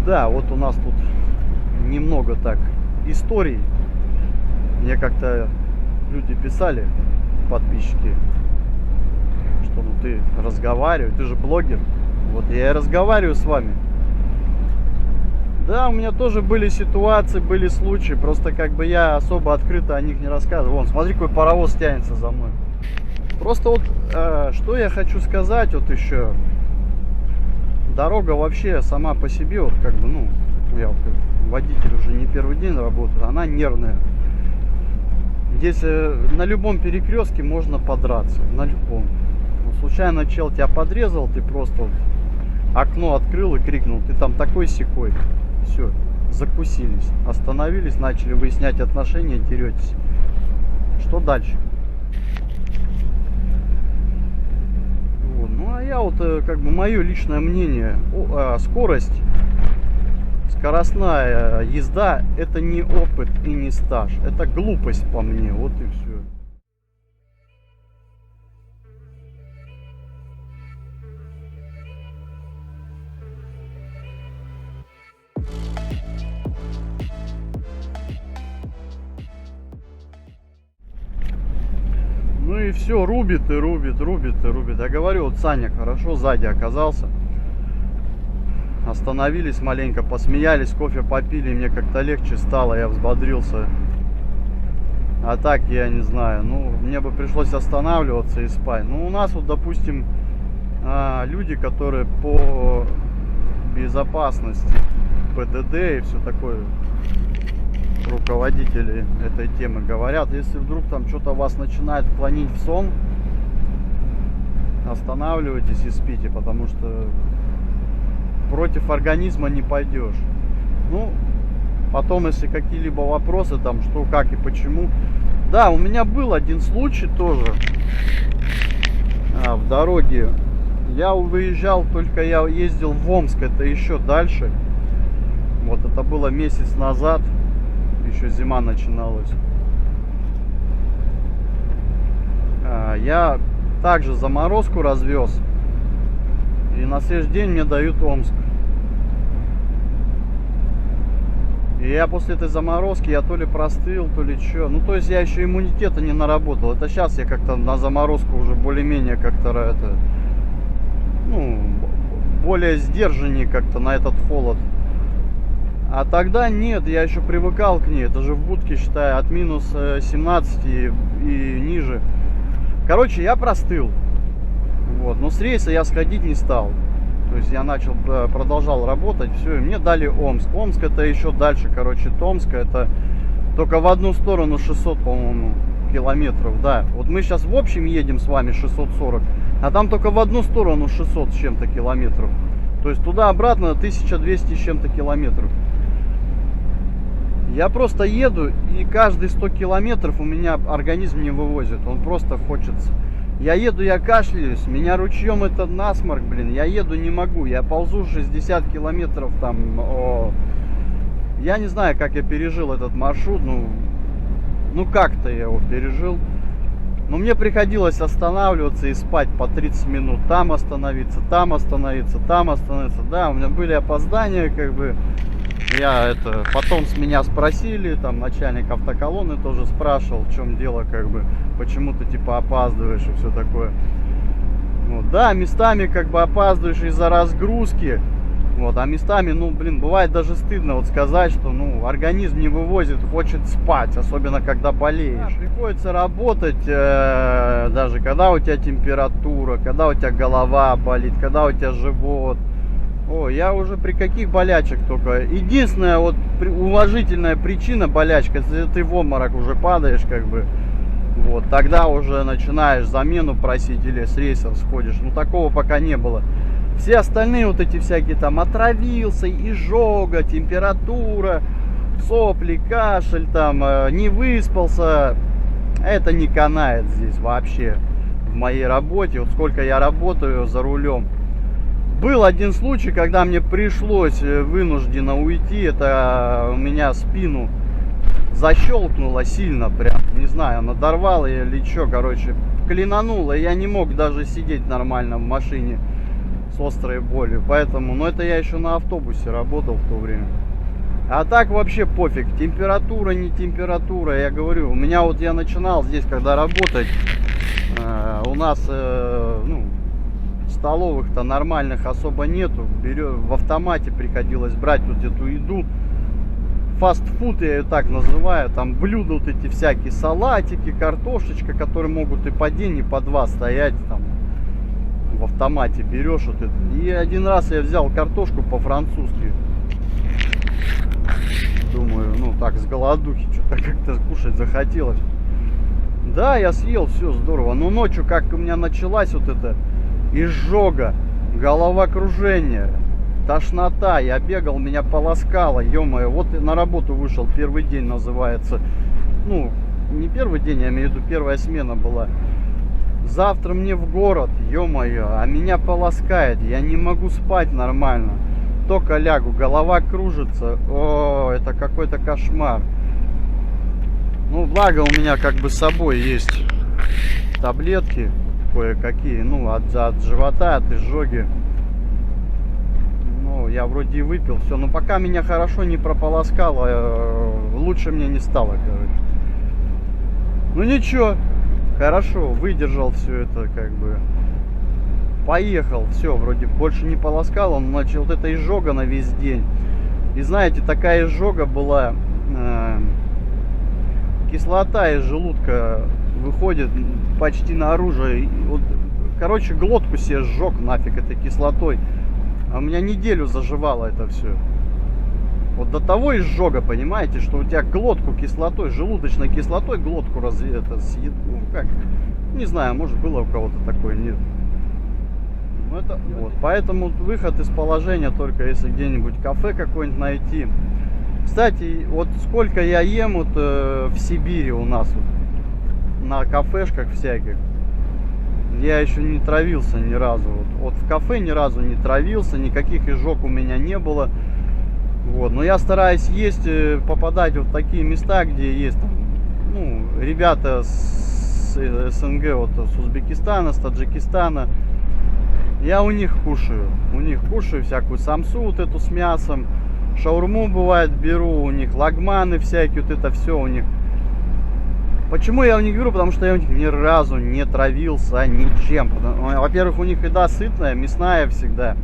Да, вот у нас тут немного так историй. Мне как-то люди писали, подписчики, что ну ты разговариваешь, ты же блогер. Вот я и разговариваю с вами. Да, у меня тоже были ситуации, были случаи, просто как бы я особо открыто о них не рассказываю. Вон, смотри, какой паровоз тянется за мной. Просто вот, что я хочу сказать, вот еще. Дорога вообще сама по себе, вот как бы, ну, я вот как водитель уже не первый день работаю, она нервная. Здесь на любом перекрестке можно подраться, на любом. Вот, случайно чел тебя подрезал, ты просто вот окно открыл и крикнул, ты там такой-сякой. Все, закусились, остановились, начали выяснять отношения, деретесь. Что дальше? Вот. Ну а я вот как бы мое личное мнение, скорость, скоростная езда — это не опыт и не стаж, это глупость по мне, вот и все. Ну и все, рубит и рубит, рубит и рубит. Я говорю, вот Саня хорошо сзади оказался. Остановились маленько, посмеялись, кофе попили, мне как-то легче стало, я взбодрился. А так, я не знаю, ну, мне бы пришлось останавливаться и спать. Ну, у нас вот, допустим, люди, которые по безопасности, ПДД и все такое, руководители этой темы говорят, если вдруг там что-то вас начинает клонить в сон, останавливайтесь и спите, потому что против организма не пойдешь. Ну, потом, если какие-либо вопросы, там, что, как и почему. Да, у меня был один случай тоже в дороге. Я выезжал, только я ездил в Омск, это еще дальше. Вот это было месяц назад, еще зима начиналась. Я также заморозку развез. И на следующий день мне дают Омск. И я после этой заморозки, я то ли простыл, то ли что. Ну, то есть я еще иммунитета не наработал. Это сейчас я как-то на заморозку уже более-менее как-то это, ну, более сдержаннее как-то на этот холод. А тогда нет, я еще привыкал к ней. Это же в будке, считай, от минус 17 и ниже. Короче, я простыл. Вот. Но с рейса я сходить не стал. То есть я продолжал работать, все, и мне дали Омск. Омск это еще дальше, короче, Томска, это только в одну сторону 600, по-моему, километров, да. Вот мы сейчас в общем едем с вами 640, а там только в одну сторону 600 с чем-то километров. То есть туда-обратно 1200 с чем-то километров. Я просто еду, и каждые 100 километров у меня организм не вывозит, он просто хочет. Я еду, я кашляюсь, меня ручьем этот насморк, блин, я еду не могу, я ползу 60 километров там, я не знаю, как я пережил этот маршрут, ну как-то я его пережил, но мне приходилось останавливаться и спать по 30 минут, там остановиться, там остановиться, там остановиться, да, у меня были опоздания, как бы, потом с меня спросили, там начальник автоколонны тоже спрашивал, в чем дело, как бы, почему ты типа опаздываешь и все такое. Вот, да, местами как бы опаздываешь из-за разгрузки, вот, а местами, ну, блин, бывает даже стыдно вот сказать, что, ну, организм не вывозит, хочет спать, особенно когда болеешь. Да, приходится работать, даже когда у тебя температура, когда у тебя голова болит, когда у тебя живот. О, я уже при каких болячек только. Единственная вот уважительная причина болячка, если ты в обморок уже падаешь, как бы, вот, тогда уже начинаешь замену просить или с рейсов сходишь. Ну, такого пока не было. Все остальные вот эти всякие там отравился, изжога, температура, сопли, кашель, там, не выспался. Это не канает здесь вообще в моей работе. Вот сколько я работаю за рулем. Был один случай, когда мне пришлось вынужденно уйти. Это у меня спину защелкнуло сильно, прям, не знаю, надорвало или что, короче, клинануло. Я не мог даже сидеть нормально в машине. с острой болью. Поэтому, но это я еще на автобусе работал в то время. А так вообще пофиг, температура, не температура, я говорю, у меня вот я начинал здесь, когда работать, у нас, ну, столовых-то нормальных особо нету, в автомате приходилось брать вот эту еду, фастфуд я ее так называю, там блюда вот эти всякие, салатики, картошечка, которые могут и по день, и по два стоять, там, в автомате берешь вот это. И один раз я взял картошку по-французски. Думаю, ну так, с голодухи, что-то как-то кушать захотелось. Да, я съел, все здорово. Но ночью, как у меня началась вот эта изжога, головокружение, тошнота. Я бегал, меня полоскало, ё-моё. Вот на работу вышел, первый день называется. Ну, не первый день, я имею в виду, первая смена была. Завтра мне в город, ё-моё, а меня полоскает. Я не могу спать нормально. Только лягу, голова кружится. О, это какой-то кошмар. Ну, благо у меня как бы с собой есть таблетки кое-какие. Ну, от живота, от изжоги. Ну, я вроде и выпил все. Но пока меня хорошо не прополоскало, лучше мне не стало, короче. Ну, ничего. Хорошо, выдержал все это, как бы. Поехал, все, вроде больше не полоскал, он начал, вот эта изжога на весь день. И знаете, такая изжога была, кислота из желудка выходит почти наружу. И вот, короче, глотку себе сжег нафиг этой кислотой. А у меня неделю заживало это все. Вот до того изжога, понимаете, что у тебя глотку кислотой, желудочной кислотой глотку ну как, не знаю, может было у кого-то такое, нет. Это, вот, поэтому выход из положения только если где-нибудь кафе какое-нибудь найти. Кстати, вот сколько я ем вот, в Сибири у нас вот, на кафешках всяких, я еще не травился ни разу. Вот в кафе ни разу не травился, никаких изжог у меня не было. Вот, но я стараюсь есть, попадать в такие места, где есть там, ну, ребята с СНГ, вот, с Узбекистана, с Таджикистана. Я у них кушаю всякую самсу вот эту с мясом, шаурму бывает беру, у них лагманы всякие, вот это все у них. Почему я у них беру? Потому что я у них ни разу не травился ничем. Во-первых, у них еда сытная, мясная всегда.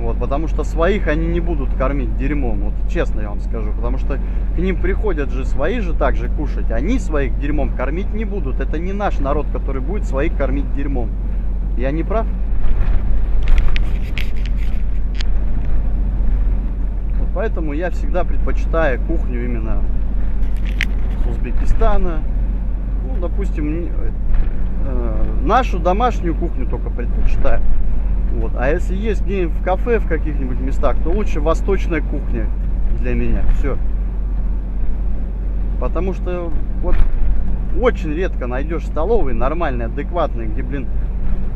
Вот, потому что своих они не будут кормить дерьмом, вот честно я вам скажу. Потому что к ним приходят же свои же так же кушать. Они своих дерьмом кормить не будут. Это не наш народ, который будет своих кормить дерьмом. Я не прав? Вот поэтому я всегда предпочитаю кухню именно с Узбекистана. Ну, допустим, нашу домашнюю кухню только предпочитаю. Вот. А если есть где-нибудь в кафе, в каких-нибудь местах, то лучше восточная кухня для меня. Все. Потому что вот очень редко найдешь столовые нормальные, адекватные, где, блин,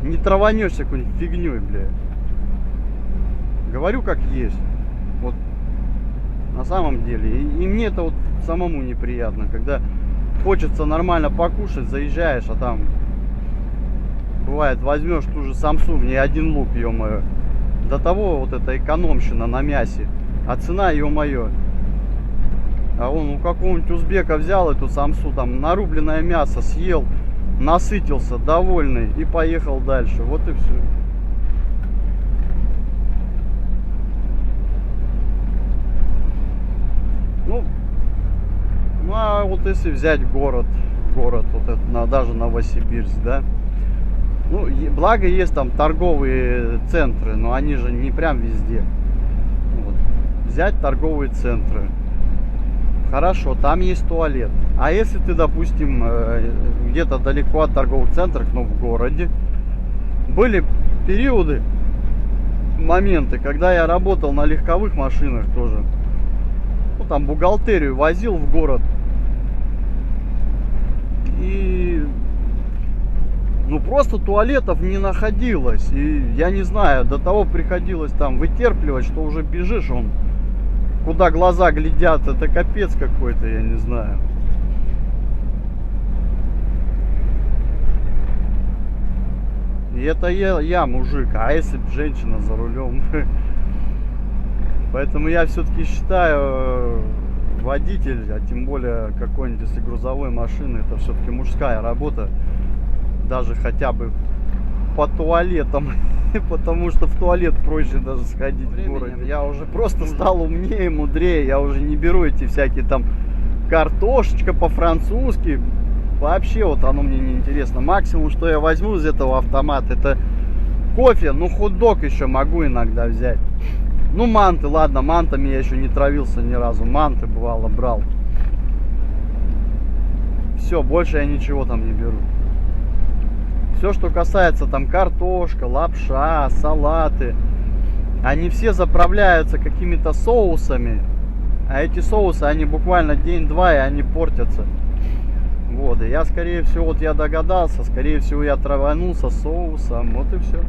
не траванешься какой-нибудь фигней, бля. Говорю как есть. Вот на самом деле. И мне это вот самому неприятно, когда хочется нормально покушать, заезжаешь, а там бывает возьмешь ту же самсу, в ней один лук, ё-моё. До того вот эта экономщина на мясе. А цена, ё-моё. А он у какого-нибудь узбека взял эту самсу, там нарубленное мясо съел, насытился, довольный и поехал дальше. Вот и все. Ну а вот если взять город вот это, даже Новосибирск, да. Ну, благо есть там торговые центры, но они же не прям везде. Вот. Взять торговые центры. Хорошо, там есть туалет. А если ты, допустим, где-то далеко от торговых центров, но в городе, были периоды, моменты, когда я работал на легковых машинах тоже. Ну, там бухгалтерию возил в город. И ну просто туалетов не находилось. И я не знаю, до того приходилось там вытерпливать, что уже бежишь, он куда глаза глядят, это капец какой-то, я не знаю. И это я мужик, а если б женщина за рулем? Поэтому я все-таки считаю, водитель, а тем более какой-нибудь, если грузовой машины, это все-таки мужская работа. Даже хотя бы по туалетам. Потому что в туалет проще даже сходить в городе. Я уже просто стал умнее, мудрее. Я уже не беру эти всякие там картошечка по-французски. Вообще вот оно мне не интересно. Максимум, что я возьму из этого автомата, это кофе. Ну, хот-дог еще могу иногда взять. Ну, манты, ладно, мантами я еще не травился ни разу. Манты, бывало, брал. Все, больше я ничего там не беру. Все, что касается там картошка, лапша, салаты, они все заправляются какими-то соусами. А эти соусы, они буквально день-два, и они портятся. Вот, и я, скорее всего, вот я догадался, скорее всего, я траванулся соусом. Вот и все.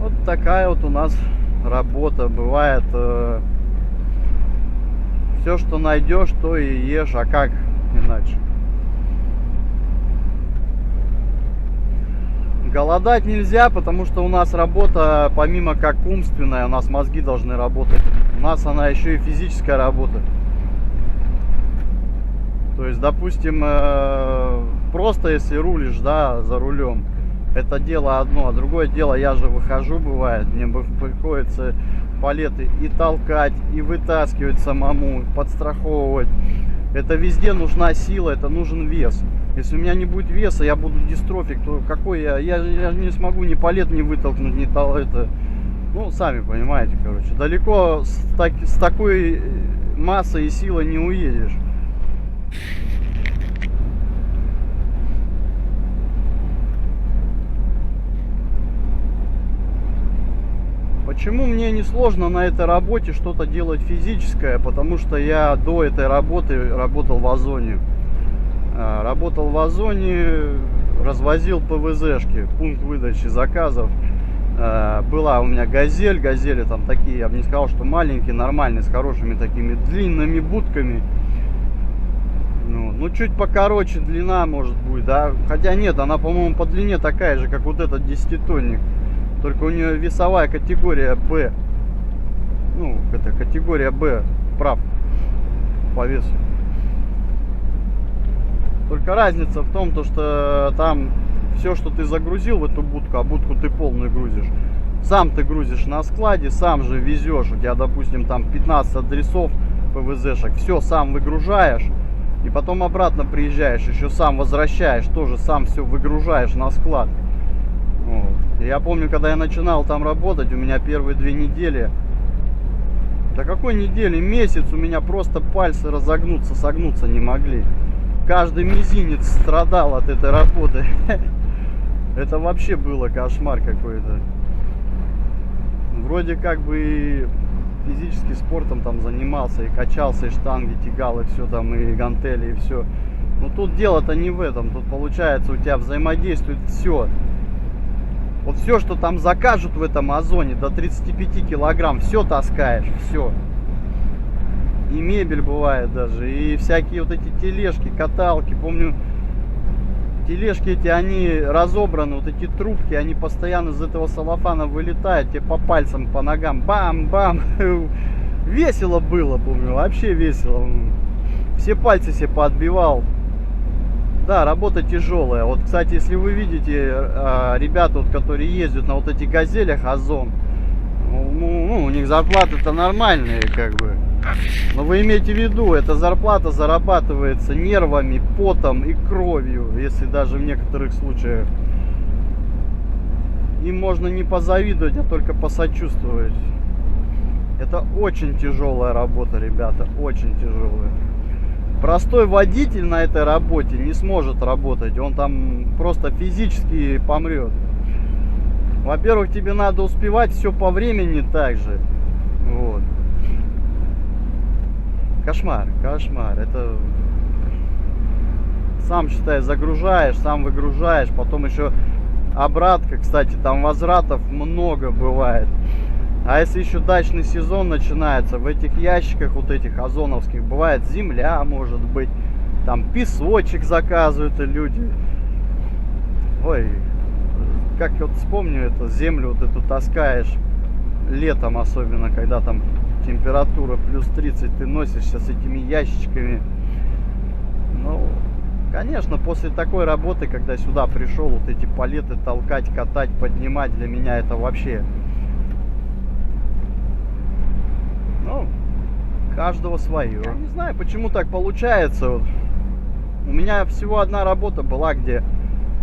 Вот такая вот у нас работа. Бывает, все, что найдешь, то и ешь, а как иначе? Голодать нельзя, потому что у нас работа, помимо как умственная, у нас мозги должны работать. У нас она еще и физическая работа. То есть, допустим, просто если рулишь, да, за рулем, это дело одно, а другое дело, я же выхожу, бывает, мне приходится палеты и толкать, и вытаскивать самому, подстраховывать. Это везде нужна сила, это нужен вес. Если у меня не будет веса, я буду дистрофик, то какой я не смогу ни палет не вытолкнуть, ни это. Ну, сами понимаете, короче. Далеко с такой массой и силой не уедешь. Почему мне не сложно на этой работе что-то делать физическое? Потому что я до этой работы работал в Озоне. Работал в Озоне, развозил ПВЗшки, пункт выдачи заказов. Была у меня газель, газели там такие, я бы не сказал, что маленькие, нормальные, с хорошими такими длинными будками. Ну, чуть покороче длина может будет, да? Хотя нет, она, по-моему, по длине такая же, как вот этот 10-тонник. Только у нее весовая категория Б. Ну, это категория Б прав по весу. Только разница в том, что там все, что ты загрузил в эту будку, а будку ты полную грузишь. Сам ты грузишь на складе, сам же везешь. У тебя, допустим, там 15 адресов ПВЗшек. Все сам выгружаешь. И потом обратно приезжаешь, еще сам возвращаешь. Тоже сам все выгружаешь на склад. Вот. Я помню, когда я начинал там работать, у меня первые 2 недели. Да какой недели? Месяц у меня просто пальцы разогнуться, согнуться не могли. Каждый мизинец страдал от этой работы. Это вообще было кошмар какой-то. Вроде как бы и физически спортом там занимался, и качался, и штанги тягал, и все там, и гантели, и все. Но тут дело-то не в этом. Тут получается у тебя взаимодействует все. Вот все, что там закажут в этом Озоне, до 35 килограмм, все таскаешь, все. И мебель бывает даже, и всякие вот эти тележки, каталки. Помню, тележки эти, они разобраны, вот эти трубки, они постоянно из этого целлофана вылетают, тебе по пальцам, по ногам, бам-бам. Весело было, помню, вообще весело. Все пальцы себе поотбивал. Да, работа тяжелая. Вот, кстати, если вы видите, ребята, вот, которые ездят на вот этих газелях Озон, ну, у них зарплаты-то нормальные, как бы. Но вы имейте в виду, эта зарплата зарабатывается нервами, потом и кровью, если даже в некоторых случаях. Им можно не позавидовать, а только посочувствовать. Это очень тяжелая работа, ребята, очень тяжелая. Простой водитель на этой работе не сможет работать, он там просто физически помрет. Во-первых, тебе надо успевать все по времени также. Вот. Кошмар, кошмар. Это сам, считай, загружаешь, сам выгружаешь, потом еще обратка. Кстати, там возвратов много бывает. А если еще дачный сезон начинается, в этих ящиках вот этих озоновских бывает земля, может быть, там песочек заказывают люди. Ой, как вот вспомню это, землю вот эту таскаешь летом, особенно когда там температура плюс 30, ты носишься с этими ящичками. Ну, конечно, после такой работы, когда сюда пришел, вот эти палеты толкать, катать, поднимать, для меня это вообще... Ну, каждого свое. Я не знаю, почему так получается. Вот. У меня всего одна работа была, где...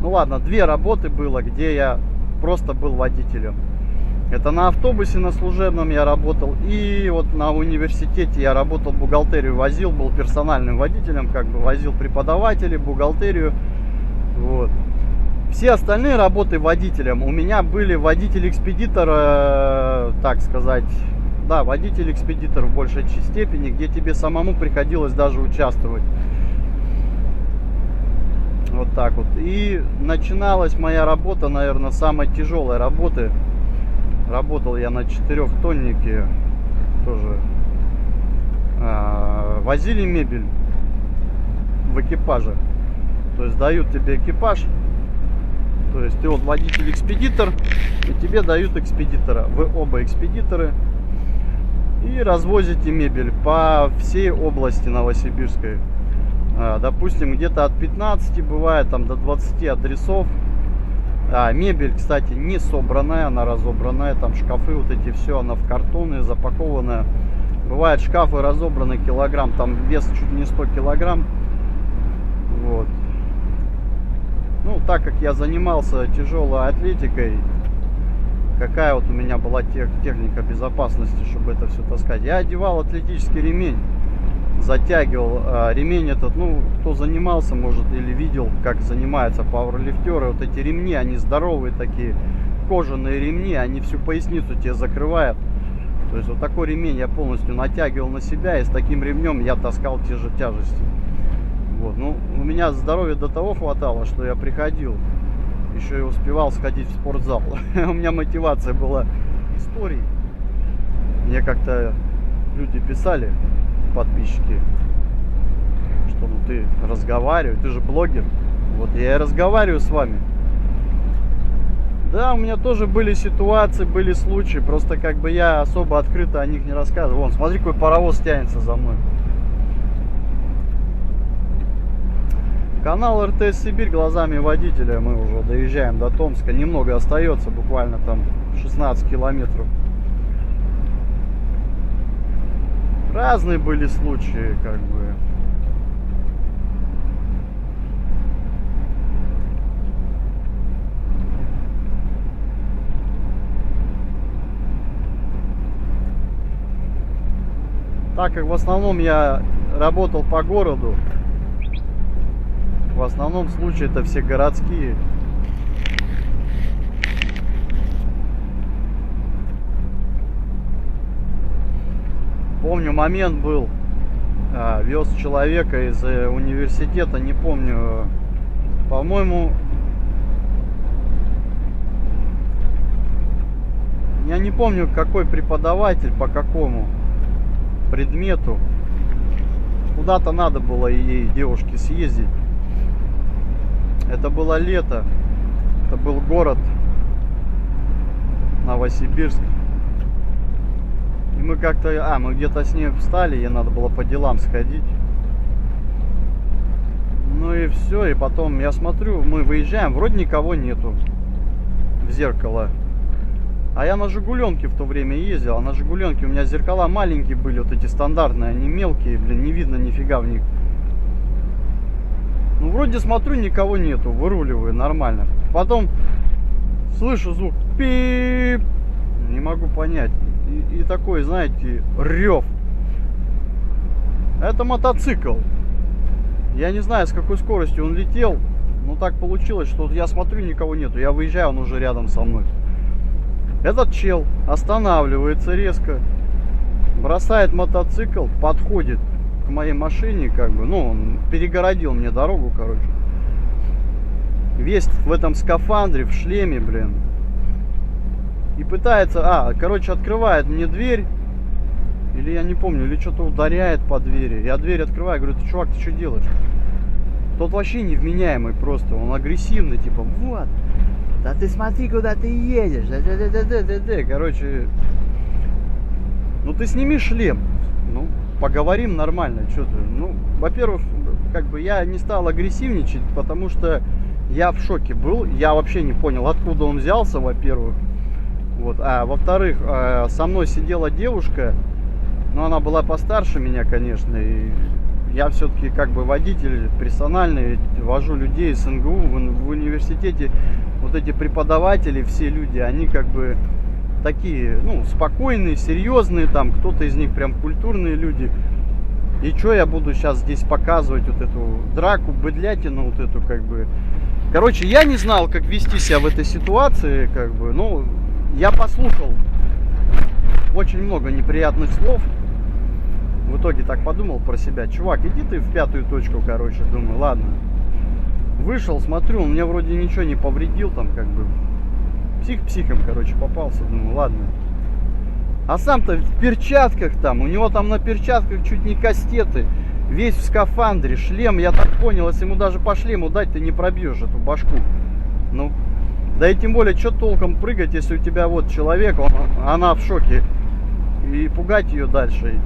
Ну ладно, две работы было, где я просто был водителем. Это на автобусе на служебном я работал. И вот на университете я работал, бухгалтерию возил, был персональным водителем, как бы возил преподавателей, бухгалтерию. Вот. Все остальные работы водителем у меня были водитель-экспедитор, так сказать... Да, водитель-экспедитор в большей степени, где тебе самому приходилось даже участвовать. Вот так вот. И начиналась моя работа, наверное, самой тяжелой работы. Работал я на 4-тоннике тоже. Возили мебель в экипаже. То есть дают тебе экипаж. То есть ты вот водитель-экспедитор, и тебе дают экспедитора. Вы оба экспедиторы. И развозите мебель по всей области Новосибирской. Допустим, где-то от 15 бывает там до 20 адресов. Мебель, кстати, не собранная, она разобранная. Там шкафы вот эти, все, она в картоны запакованная. Бывают шкафы разобраны килограмм, там вес чуть не 100 килограмм. Вот. Ну, так как я занимался тяжелой атлетикой, какая вот у меня была техника безопасности, чтобы это все таскать. Я одевал атлетический ремень, затягивал ремень этот, ну, кто занимался, может, или видел, как занимаются пауэрлифтеры. Вот эти ремни, они здоровые такие, кожаные ремни, они всю поясницу тебе закрывают. То есть вот такой ремень я полностью натягивал на себя, и с таким ремнем я таскал те же тяжести. Вот, ну, у меня здоровья до того хватало, что я приходил, еще и успевал сходить в спортзал. У меня мотивация была истории. Мне как-то люди писали, подписчики, что ну ты разговариваешь, ты же блогер. Вот я и разговариваю с вами. Да, у меня тоже были ситуации, были случаи, просто как бы я особо открыто о них не рассказываю. Вон, смотри, какой паровоз тянется за мной. Канал РТС Сибирь глазами водителя. Мы уже доезжаем до Томска. Немного остается, буквально там 16 километров. Разные были случаи, как бы. Так как в основном я работал по городу, в основном случаи это все городские. Помню, момент был, вез человека из университета, не помню, по-моему, я не помню, какой преподаватель, по какому предмету. Куда-то надо было ей, девушке, съездить. Это было лето, это был город Новосибирск. И мы как-то, мы где-то с ней встали, ей надо было по делам сходить. Ну и все, и потом я смотрю, мы выезжаем, вроде никого нету в зеркало. А я на Жигуленке в то время ездил, а на Жигуленке у меня зеркала маленькие были, вот эти стандартные, они мелкие, блин, не видно нифига в них. Ну, вроде смотрю, никого нету, выруливаю нормально. Потом слышу звук пип, не могу понять. И такой, знаете, рев. Это мотоцикл. Я не знаю, с какой скоростью он летел, но так получилось, что я смотрю, никого нету. Я выезжаю, он уже рядом со мной. Этот чел останавливается резко, бросает мотоцикл, подходит к моей машине, как бы, ну, он перегородил мне дорогу, короче. Весь в этом скафандре, в шлеме, блин. И пытается, короче, открывает мне дверь. Или я не помню, или что-то ударяет по двери. Я дверь открываю, говорю, ты, чувак, ты что делаешь? Тот вообще невменяемый просто, он агрессивный, типа, вот, да ты смотри, куда ты едешь, да. Короче, ну ты сними шлем, ну, поговорим нормально, что ты. Ну, во-первых, как бы я не стал агрессивничать, потому что я в шоке был, я вообще не понял, откуда он взялся, во-первых. Вот, а во-вторых, со мной сидела девушка, но она была постарше меня, конечно, и я все-таки как бы водитель персональный, вожу людей с НГУ в университете. Вот эти преподаватели, все люди, они как бы такие, ну, спокойные, серьезные, там, кто-то из них прям культурные люди. И что я буду сейчас здесь показывать вот эту драку, быдлятину, вот эту как бы. Короче, я не знал, как вести себя в этой ситуации, как бы, ну, я послушал очень много неприятных слов. В итоге так подумал про себя. Чувак, иди ты в пятую точку, короче. Думаю, ладно. Вышел, смотрю, он мне вроде ничего не повредил. Там как бы псих психом, короче, попался. Думаю, ладно. А сам-то в перчатках там. У него там на перчатках чуть не кастеты. Весь в скафандре, шлем. Я так понял, если ему даже по шлему дать, ты не пробьешь эту башку. Ну, да и тем более, что толком прыгать, если у тебя вот человек, она в шоке. И пугать ее дальше.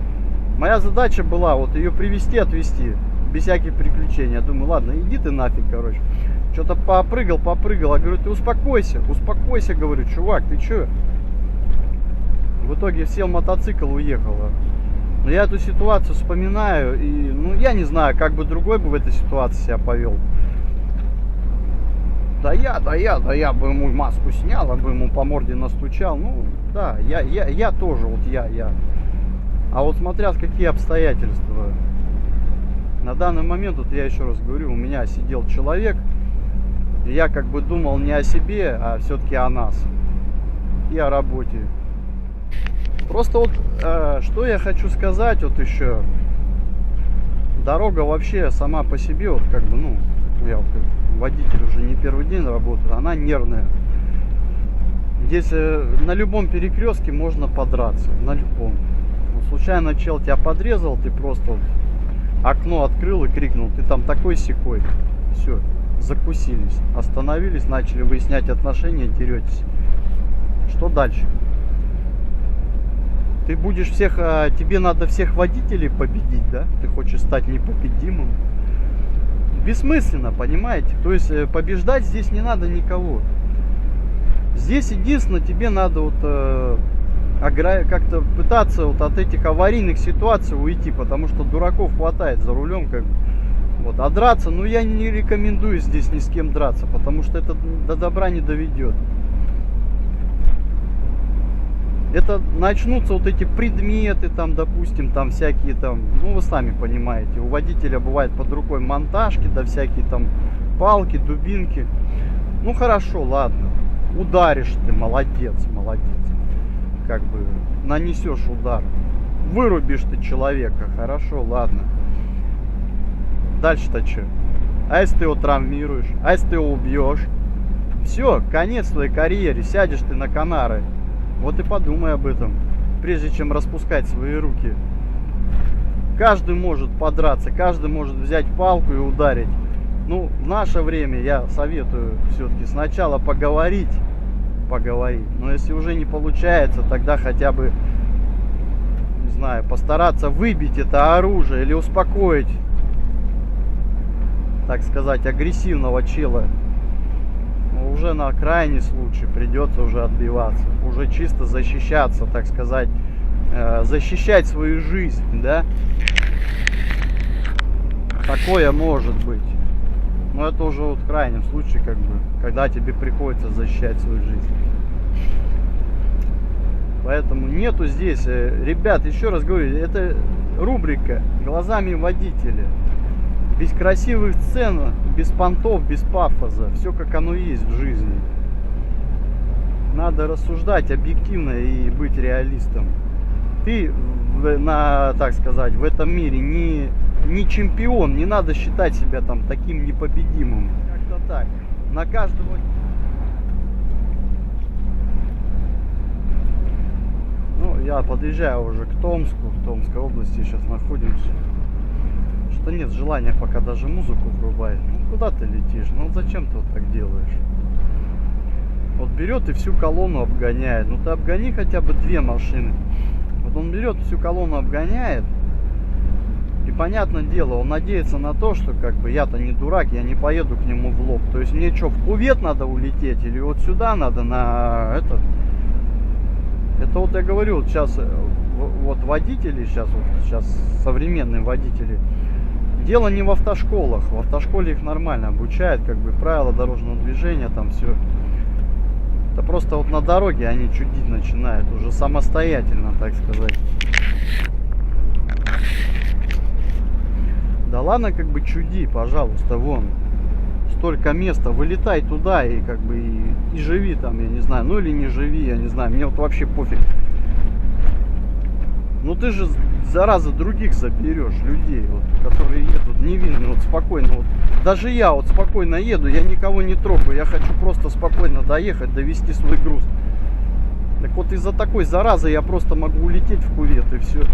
Моя задача была вот ее привести, отвезти, без всяких приключений. Я думаю, ладно, иди ты нафиг, короче. Что-то попрыгал. Я говорю, ты успокойся, говорю, чувак, ты че? В итоге сел мотоцикл, уехал. Но я эту ситуацию вспоминаю, и, ну, я не знаю, как бы другой бы в этой ситуации себя повел. Да я бы ему маску снял, а бы ему по морде настучал. Ну, да, я тоже, вот я. А вот смотря с какие обстоятельства. На данный момент, вот я еще раз говорю, у меня сидел человек, и я как бы думал не о себе, а все-таки о нас. И о работе. Просто вот, что я хочу сказать, вот еще. Дорога вообще сама по себе, вот как бы, ну, я вот как водитель уже не первый день работаю, она нервная. Здесь на любом перекрестке можно подраться, на любом. Случайно чел тебя подрезал, ты просто вот окно открыл и крикнул, ты там такой-сякой. Все, закусились, остановились, начали выяснять отношения, деретесь. Что дальше? Ты будешь всех, тебе надо всех водителей победить, да? Ты хочешь стать непобедимым? Бессмысленно, понимаете? То есть побеждать здесь не надо никого. Здесь единственное, тебе надо вот как-то пытаться вот от этих аварийных ситуаций уйти, потому что дураков хватает за рулем, как бы. Вот. А драться, ну, я не рекомендую здесь ни с кем драться, потому что это до добра не доведет. Это начнутся вот эти предметы, там, допустим, там всякие там, ну, вы сами понимаете, у водителя бывает под рукой монтажки, да, всякие там палки, дубинки. Ну, хорошо, ладно, ударишь ты, молодец. Как бы нанесешь удар, вырубишь ты человека, хорошо, ладно. Дальше-то что? А если ты его травмируешь, а если ты его убьешь? Все, конец твоей карьере, сядешь ты на Канары. Вот и подумай об этом, прежде чем распускать свои руки. Каждый может подраться, каждый может взять палку и ударить. Ну, в наше время я советую все-таки сначала поговорить. Но если уже не получается, тогда хотя бы, не знаю, постараться выбить это оружие или успокоить, так сказать, агрессивного чела. Но уже на крайний случай придется уже отбиваться, уже чисто защищаться, так сказать, защищать свою жизнь, да? Такое может быть. Но это уже вот в крайнем случае, как бы, когда тебе приходится защищать свою жизнь. Поэтому нету здесь, ребят, еще раз говорю, это рубрика «Глазами водителя». Без красивых сцен, без понтов, без пафоса. Все как оно есть в жизни. Надо рассуждать объективно и быть реалистом. Ты, так сказать, в этом мире не чемпион, не надо считать себя там таким непобедимым. Как-то так. На каждого... я подъезжаю уже к Томску, в Томской области сейчас находимся. Что нет желания пока даже музыку врубать. Ну куда ты летишь? Ну зачем ты вот так делаешь? Вот берет и всю колонну обгоняет. Ну ты обгони хотя бы 2 машины. Вот он берет всю колонну обгоняет. И понятное дело, он надеется на то, что как бы я-то не дурак, я не поеду к нему в лоб. То есть мне что, в кювет надо улететь или вот сюда надо на это? Это вот я говорю, вот сейчас вот водители, сейчас современные водители, дело не в автошколах. В автошколе их нормально обучают, как бы правила дорожного движения, там все. Это просто вот на дороге они чудить начинают уже самостоятельно, так сказать. Да ладно, как бы чуди, пожалуйста, вон. Столько места, вылетай туда и как бы и живи там, я не знаю, ну или не живи, я не знаю, мне вот вообще пофиг. Ну ты же, зараза, других заберешь, людей, вот, которые едут невинно, вот спокойно, вот. Даже я вот спокойно еду, я никого не трогаю, я хочу просто спокойно доехать, довести свой груз. Так вот из-за такой заразы я просто могу улететь в кювет и все.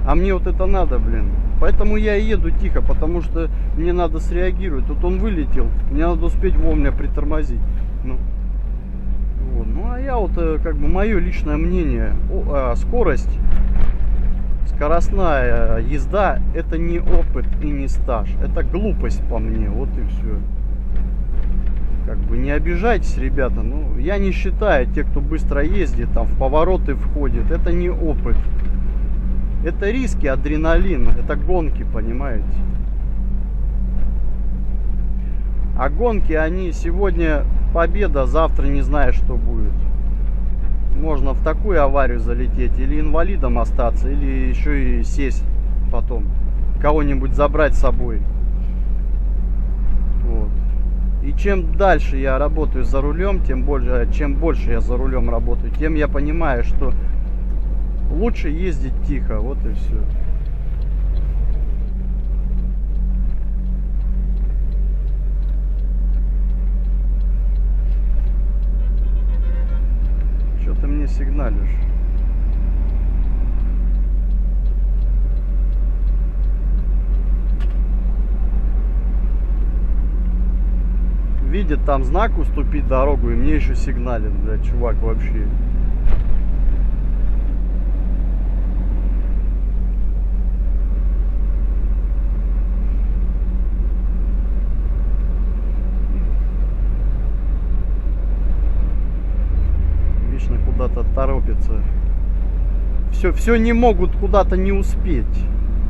А мне вот это надо, блин. Поэтому я и еду тихо, потому что мне надо среагировать. Тут он вылетел, мне надо успеть вовремя притормозить. Ну, вот. Ну а я вот, как бы, мое личное мнение, скорость, скоростная езда, это не опыт и не стаж. Это глупость по мне, вот и все. Как бы не обижайтесь, ребята. Ну, я не считаю, те, кто быстро ездит, там в повороты входит, это не опыт. Это риски, адреналин, это гонки, понимаете? А гонки, они сегодня победа, завтра не знаю, что будет. Можно в такую аварию залететь, или инвалидом остаться, или еще и сесть потом. Кого-нибудь забрать с собой. Вот. И чем дальше я работаю за рулем, чем больше я за рулем работаю, тем я понимаю, что лучше ездить тихо, вот и все. Что ты мне сигналишь? Видит там знак уступить дорогу, и мне еще сигналит, блядь, чувак, вообще. Куда-то торопится. Все не могут куда-то не успеть.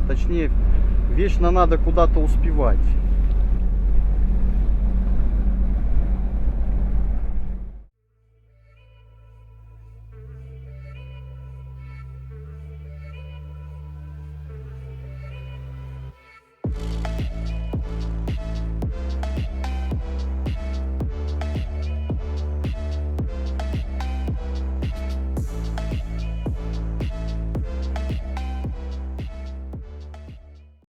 Точнее, вечно надо куда-то успевать.